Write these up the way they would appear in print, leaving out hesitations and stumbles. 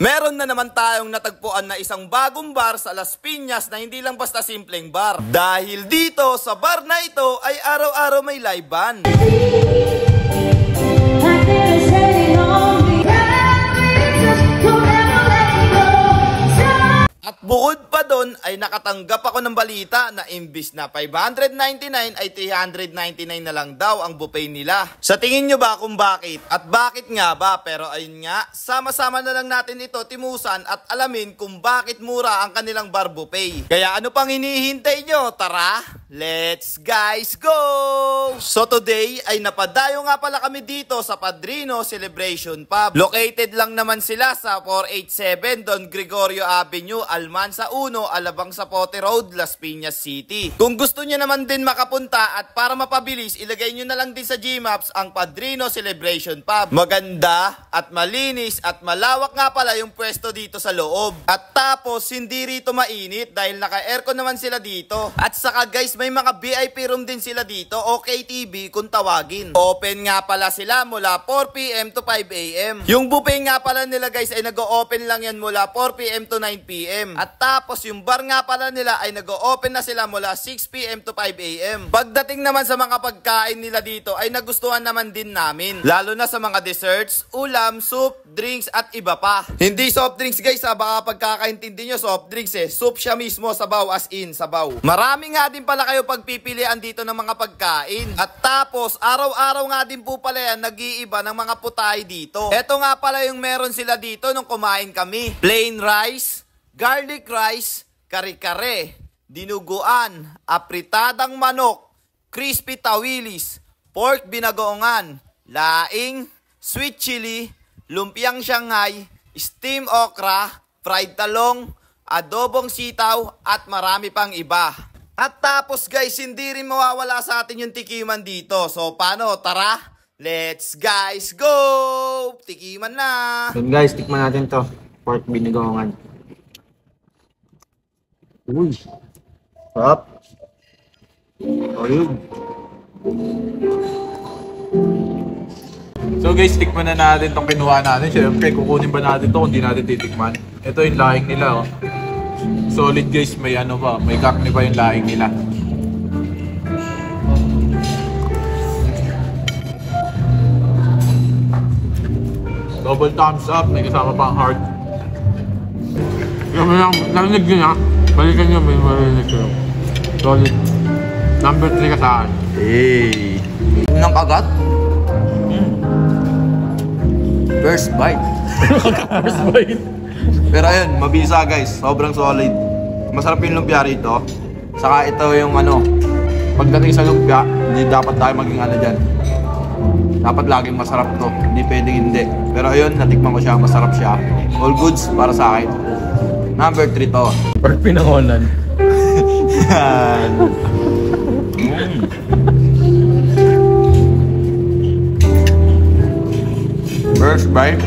Meron na naman tayong natagpuan na isang bagong bar sa Las Piñas na hindi lang basta simpleng bar. Dahil dito sa bar na ito ay araw-araw may live band. At bukod pa doon ay nakatanggap ako ng balita na imbis na 599 ay 399 na lang daw ang buffet nila. Sa tingin nyo ba kung bakit? At bakit nga ba? Pero ayun nga, sama-sama na lang natin ito timusan at alamin kung bakit mura ang kanilang bar buffet. Kaya ano pang hinihintay nyo? Tara, let's guys go! So today ay napadayo nga pala kami dito sa Padrino Celebration Pub. Located lang naman sila sa 487 Don Gregorio Avenue, Almansa 1, Alabang Zapote Road, Las Piñas City. Kung gusto niyo naman din makapunta at para mapabilis, ilagay niyo na lang din sa Gmaps ang Padrino Celebration Pub. Maganda at malinis at malawak nga pala yung pwesto dito sa loob. At tapos hindi rito mainit dahil naka-aircon naman sila dito. At saka guys, may mga VIP room din sila dito o KTV kung tawagin. Open nga pala sila mula 4 PM to 5 AM. Yung buffet nga pala nila guys ay nag-o-open lang yan mula 4 PM to 9 PM. At tapos yung bar nga pala nila ay nag-o-open na sila mula 6 PM to 5 AM. Pagdating naman sa mga pagkain nila dito ay nagustuhan naman din namin. Lalo na sa mga desserts, ulam, soup, drinks at iba pa. Hindi soft drinks guys ha, baka pagkakaintindi nyo soft drinks eh. Soup siya mismo, sabaw as in, sabaw. Marami nga din pala kayo pagpipilian dito ng mga pagkain. At tapos araw-araw nga din po pala yan nag-iiba ng mga putay dito. Eto nga pala yung meron sila dito nung kumain kami. Plain rice, garlic rice, kare-kare, dinuguan, apritadang manok, crispy tawilis, pork binagoongan, laing, sweet chili, lumpiang Shanghai, steam okra, fried talong, adobong sitaw, at marami pang iba. At tapos guys, hindi rin mawawala sa atin yung tikiman dito. So paano? Tara, let's guys go! Tikiman na! Yun guys, tikman natin to. Pork binagoongan. Uy, sarap. Ayun. So guys, tikman na natin itong kinuha natin. Siyempre, kukunin ba natin ito kung di natin titikman? Ito yung laing nila, oh. Solid guys, may ano pa, may kakni pa yung laing nila. Double thumbs up, may kasama pa ang heart. Yung narinig nyo na, balikan nyo, may marinig nyo. Solid. Number 3 ka sa akin. Hey! Unang kagat? First bite. First bite. Pero ayun, mabisa guys. Sobrang solid. Masarap yung lumpia rito. Saka ito yung ano, pagdating sa lumpia, hindi dapat tayo maging ano dyan. Dapat laging masarap to. Hindi pwedeng hindi. Pero ayun, natikman ko siya. Masarap siya. All goods para sa akin. Number 3 to. Pork pinangonan. Yan. First bite.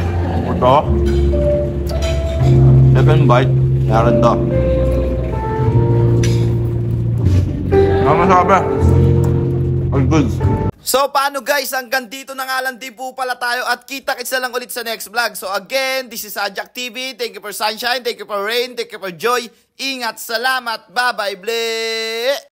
Ito. Second bite. Meron to. Ano masabi? All goods. So paano guys, hanggang dito na nga lang din po pala tayo at kita-kits na lang ulit sa next vlog. So again, this is Ajak TV. Thank you for sunshine, thank you for rain, thank you for joy. Ingat, salamat, bye-bye, ble!